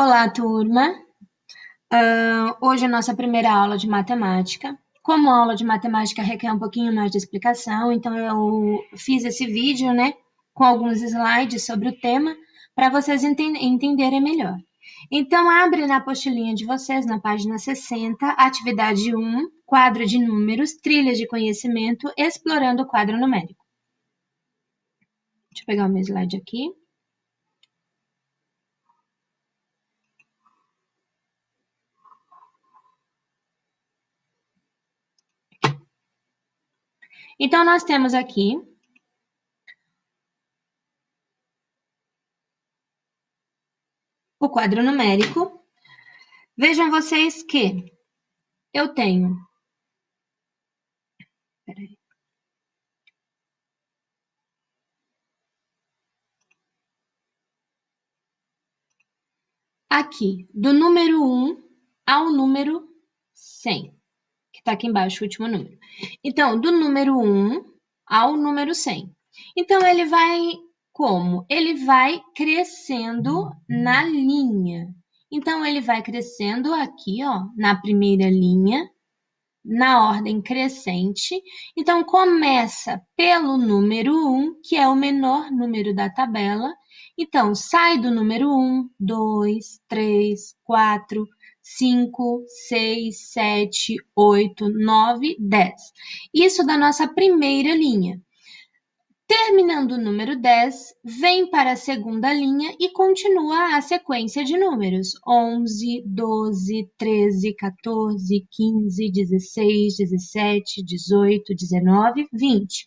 Olá, turma. Hoje é a nossa primeira aula de matemática. Como a aula de matemática requer um pouquinho mais de explicação, então eu fiz esse vídeo, né, com alguns slides sobre o tema, para vocês entenderem melhor. Então, abre na apostilinha de vocês, na página 60, atividade 1, quadro de números, trilhas de conhecimento, explorando o quadro numérico. Deixa eu pegar o meu slide aqui. Então, nós temos aqui o quadro numérico. Vejam vocês que eu tenho... Peraí. Aqui, do número 1 ao número 100, que está aqui embaixo, o último número. Então, do número 1 ao número 100. Então, ele vai como? Ele vai crescendo na linha. Então, ele vai crescendo aqui, ó, na primeira linha, na ordem crescente. Então, começa pelo número 1, que é o menor número da tabela. Então, sai do número 1, 2, 3, 4, 5, 6, 7, 8, 9, 10. Isso da nossa primeira linha. Terminando o número 10, vem para a segunda linha e continua a sequência de números: 11, 12, 13, 14, 15, 16, 17, 18, 19, 20.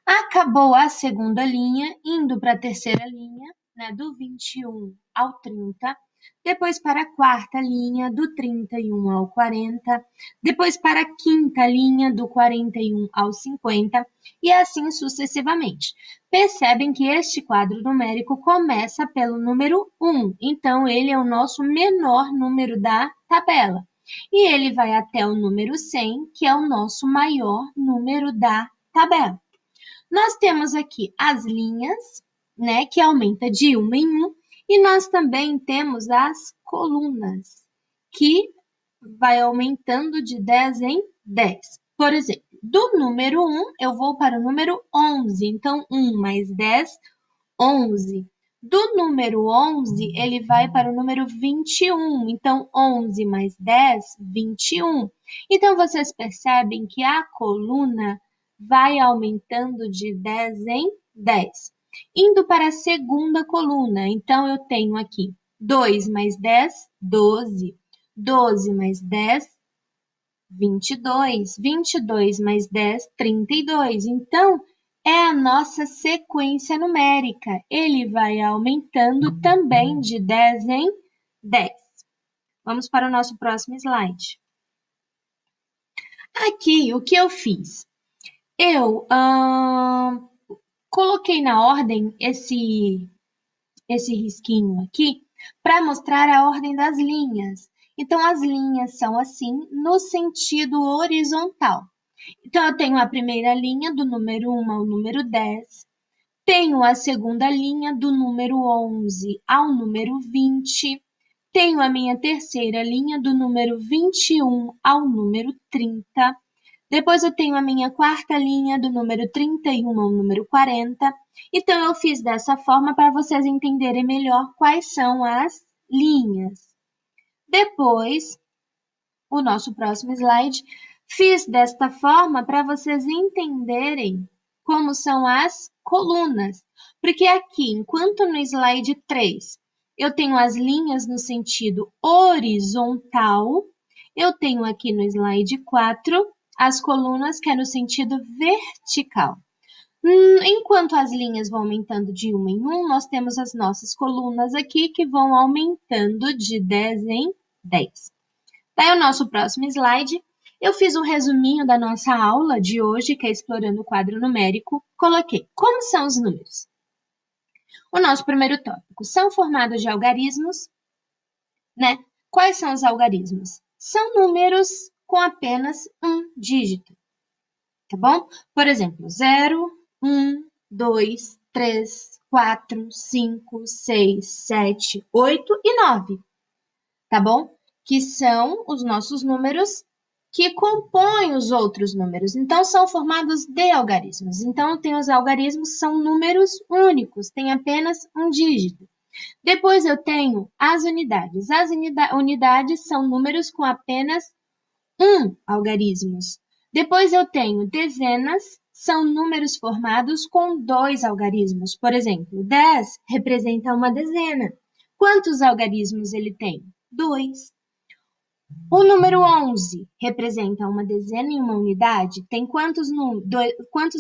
Acabou a segunda linha, indo para a terceira linha, né, do 21 ao 30, depois para a quarta linha, do 31 ao 40, depois para a quinta linha, do 41 ao 50, e assim sucessivamente. Percebem que este quadro numérico começa pelo número 1, então ele é o nosso menor número da tabela. E ele vai até o número 100, que é o nosso maior número da tabela. Nós temos aqui as linhas, né, que aumenta de 1 em 1, e nós também temos as colunas, que vai aumentando de 10 em 10. Por exemplo, do número 1, eu vou para o número 11. Então, 1 mais 10, 11. Do número 11, ele vai para o número 21. Então, 11 mais 10, 21. Então, vocês percebem que a coluna vai aumentando de 10 em 10. Indo para a segunda coluna, então, eu tenho aqui 2 mais 10, 12. 12 mais 10, 22. 22 mais 10, 32. Então, é a nossa sequência numérica. Ele vai aumentando também de 10 em 10. Vamos para o nosso próximo slide. Aqui, o que eu fiz? Eu coloquei na ordem esse risquinho aqui para mostrar a ordem das linhas. Então, as linhas são assim no sentido horizontal. Então, eu tenho a primeira linha do número 1 ao número 10. Tenho a segunda linha do número 11 ao número 20. Tenho a minha terceira linha do número 21 ao número 30. Depois eu tenho a minha quarta linha do número 31 ao número 40. Então, eu fiz dessa forma para vocês entenderem melhor quais são as linhas. Depois, o nosso próximo slide, fiz desta forma para vocês entenderem como são as colunas. Porque aqui, enquanto no slide 3 eu tenho as linhas no sentido horizontal, eu tenho aqui no slide 4 as colunas que é no sentido vertical. Enquanto as linhas vão aumentando de 1 em 1, nós temos as nossas colunas aqui que vão aumentando de 10 em 10. Daí o nosso próximo slide, eu fiz um resuminho da nossa aula de hoje, que é explorando o quadro numérico. Coloquei como são os números. O nosso primeiro tópico, são formados de algarismos, né? Quais são os algarismos? São números com apenas um dígito, tá bom? Por exemplo, 0, 1, 2, 3, 4, 5, 6, 7, 8 e 9. tá bom? Que são os nossos números que compõem os outros números. Então, são formados de algarismos. Então, tem os algarismos, são números únicos, tem apenas um dígito. Depois eu tenho as unidades. As unidades são números com apenas um algarismos. Depois eu tenho dezenas, são números formados com dois algarismos. Por exemplo, 10 representa uma dezena. Quantos algarismos ele tem? Dois. O número 11 representa uma dezena e uma unidade. Tem quantos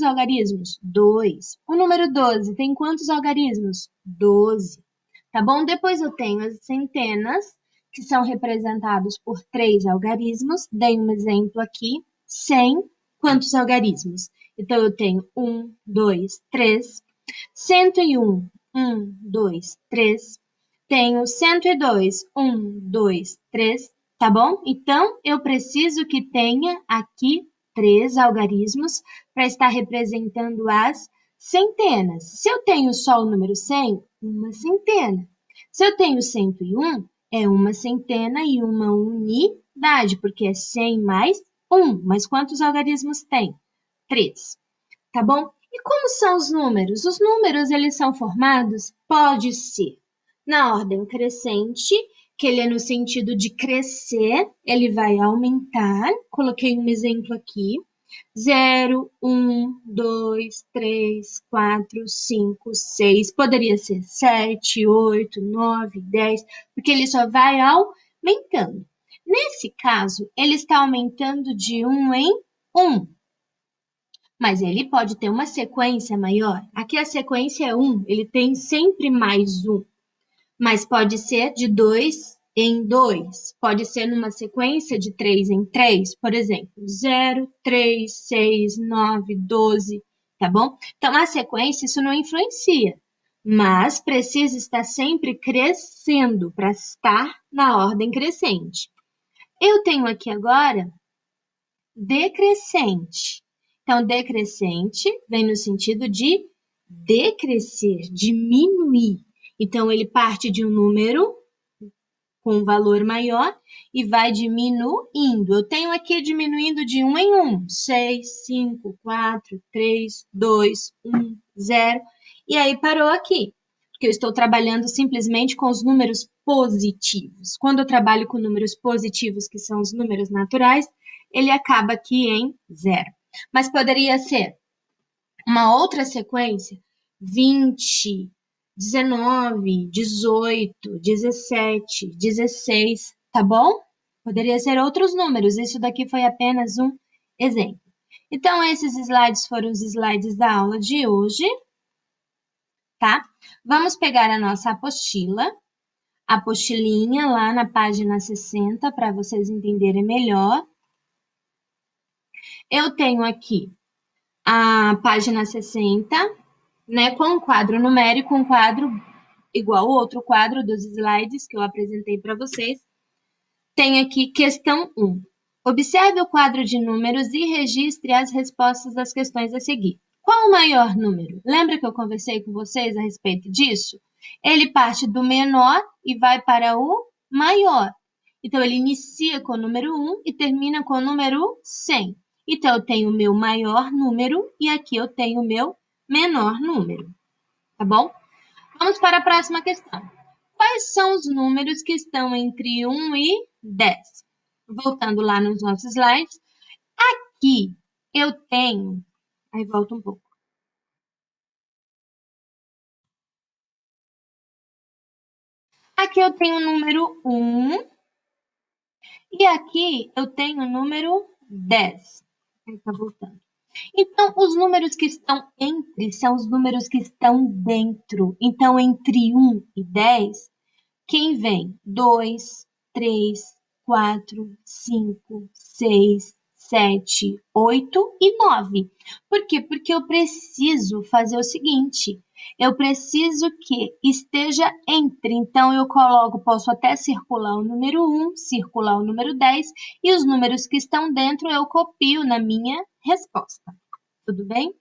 algarismos? Dois. O número 12 tem quantos algarismos? 12. Tá bom? Depois eu tenho as centenas, que são representados por três algarismos. Dei um exemplo aqui. 100, quantos algarismos? Então, eu tenho 1, 2, 3. 101, 1, 2, 3. Tenho 102, 1, 2, 3. Tá bom? Então, eu preciso que tenha aqui três algarismos para estar representando as centenas. Se eu tenho só o número 100, uma centena. Se eu tenho 101, é uma centena e uma unidade, porque é 100 mais 1. Mas quantos algarismos tem? 3. Tá bom? E como são os números? Os números, eles são formados, pode ser na ordem crescente, que ele é no sentido de crescer, ele vai aumentar. Coloquei um exemplo aqui. 0, 1, 2, 3, 4, 5, 6. Poderia ser 7, 8, 9, 10, porque ele só vai aumentando. Nesse caso, ele está aumentando de 1 em 1. Mas ele pode ter uma sequência maior. Aqui a sequência é 1, ele tem sempre mais 1. Mas pode ser de 2 em 2. Pode ser numa sequência de 3 em 3, por exemplo, 0, 3, 6, 9, 12, tá bom? Então, a sequência, isso não influencia, mas precisa estar sempre crescendo para estar na ordem crescente. Eu tenho aqui agora decrescente. Então, decrescente vem no sentido de decrescer, diminuir. Então, ele parte de um número com um valor maior e vai diminuindo. Eu tenho aqui diminuindo de 1 em 1. 6, 5, 4, 3, 2, 1, 0. E aí parou aqui. Porque eu estou trabalhando simplesmente com os números positivos. Quando eu trabalho com números positivos, que são os números naturais, ele acaba aqui em 0. Mas poderia ser uma outra sequência, 20, 19, 18, 17, 16, tá bom? Poderia ser outros números, isso daqui foi apenas um exemplo. Então, esses slides foram os slides da aula de hoje, tá? Vamos pegar a nossa apostila, a apostilinha lá na página 60, para vocês entenderem melhor. Eu tenho aqui a página 60, né, com um quadro numérico, um quadro igual ao outro quadro dos slides que eu apresentei para vocês. Tem aqui questão 1. Observe o quadro de números e registre as respostas das questões a seguir. Qual o maior número? Lembra que eu conversei com vocês a respeito disso? Ele parte do menor e vai para o maior. Então, ele inicia com o número 1 e termina com o número 100. Então, eu tenho o meu maior número e aqui eu tenho o meu menor número. Tá bom? Vamos para a próxima questão. Quais são os números que estão entre 1 e 10? Voltando lá nos nossos slides. Aqui eu tenho... Aí volta um pouco. Aqui eu tenho o número 1 e aqui eu tenho o número 10. Aí tá voltando. Então, os números que estão entre são os números que estão dentro. Então, entre 1 e 10, quem vem? 2, 3, 4, 5, 6, 7, 8 e 9. Por quê? Porque eu preciso fazer o seguinte, eu preciso que esteja entre. Então, eu posso até circular o número 1, circular o número 10, e os números que estão dentro eu copio na minha resposta. Tudo bem?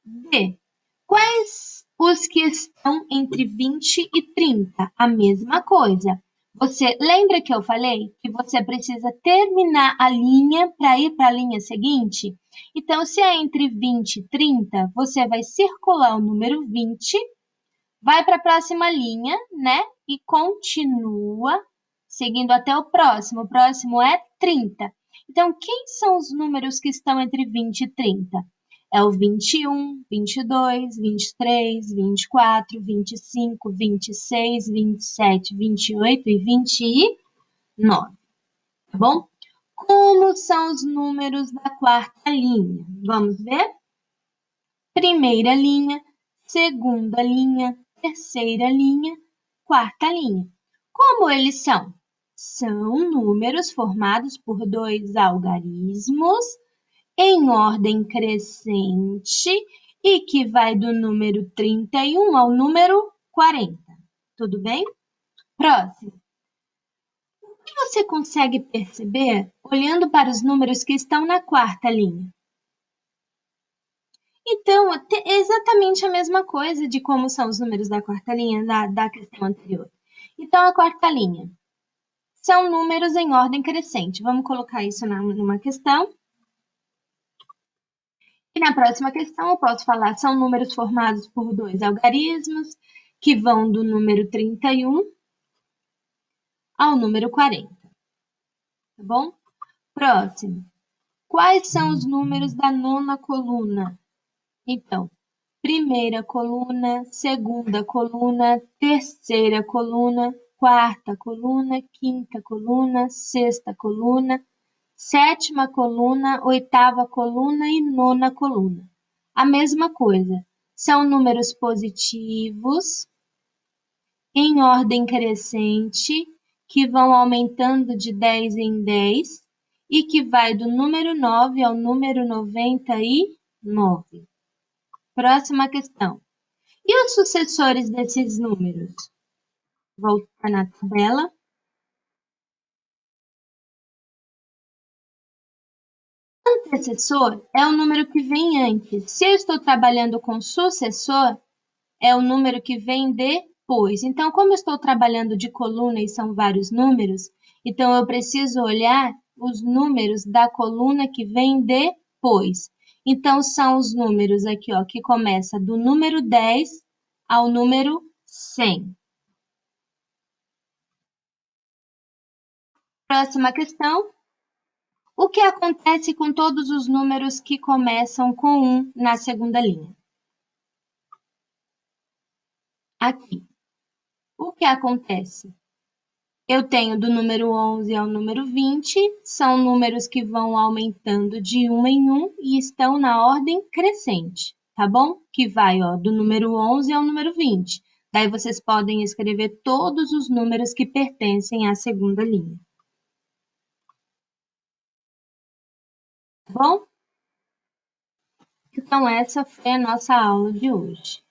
D. Quais os que estão entre 20 e 30? A mesma coisa. Você lembra que eu falei que você precisa terminar a linha para ir para a linha seguinte? Então, se é entre 20 e 30, você vai circular o número 20, vai para a próxima linha, né? E continua seguindo até o próximo. O próximo é 30. Então, quem são os números que estão entre 20 e 30? É o 21, 22, 23, 24, 25, 26, 27, 28 e 29, tá bom? Como são os números da quarta linha? Vamos ver? Primeira linha, segunda linha, terceira linha, quarta linha. Como eles são? São números formados por dois algarismos em ordem crescente e que vai do número 31 ao número 40. Tudo bem? Próximo. O que você consegue perceber olhando para os números que estão na quarta linha? Então, é exatamente a mesma coisa de como são os números da quarta linha da questão anterior. Então, a quarta linha são números em ordem crescente. Vamos colocar isso numa questão. E na próxima questão, eu posso falar, são números formados por dois algarismos, que vão do número 31 ao número 40. Tá bom? Próximo. Quais são os números da nona coluna? Então, primeira coluna, segunda coluna, terceira coluna, quarta coluna, quinta coluna, sexta coluna, sétima coluna, oitava coluna e nona coluna. A mesma coisa. São números positivos em ordem crescente que vão aumentando de 10 em 10 e que vai do número 9 ao número 99. Próxima questão. E os sucessores desses números? Voltar na tabela. Antecessor é o número que vem antes. Se eu estou trabalhando com sucessor, é o número que vem depois. Então, como eu estou trabalhando de coluna e são vários números, então eu preciso olhar os números da coluna que vem depois. Então, são os números aqui, ó, que começa do número 10 ao número 100. Próxima questão. O que acontece com todos os números que começam com 1 na segunda linha? Aqui. O que acontece? Eu tenho do número 11 ao número 20, são números que vão aumentando de 1 em 1 e estão na ordem crescente, tá bom? Que vai, ó, do número 11 ao número 20. Daí vocês podem escrever todos os números que pertencem à segunda linha. Tá bom? Então, essa foi a nossa aula de hoje.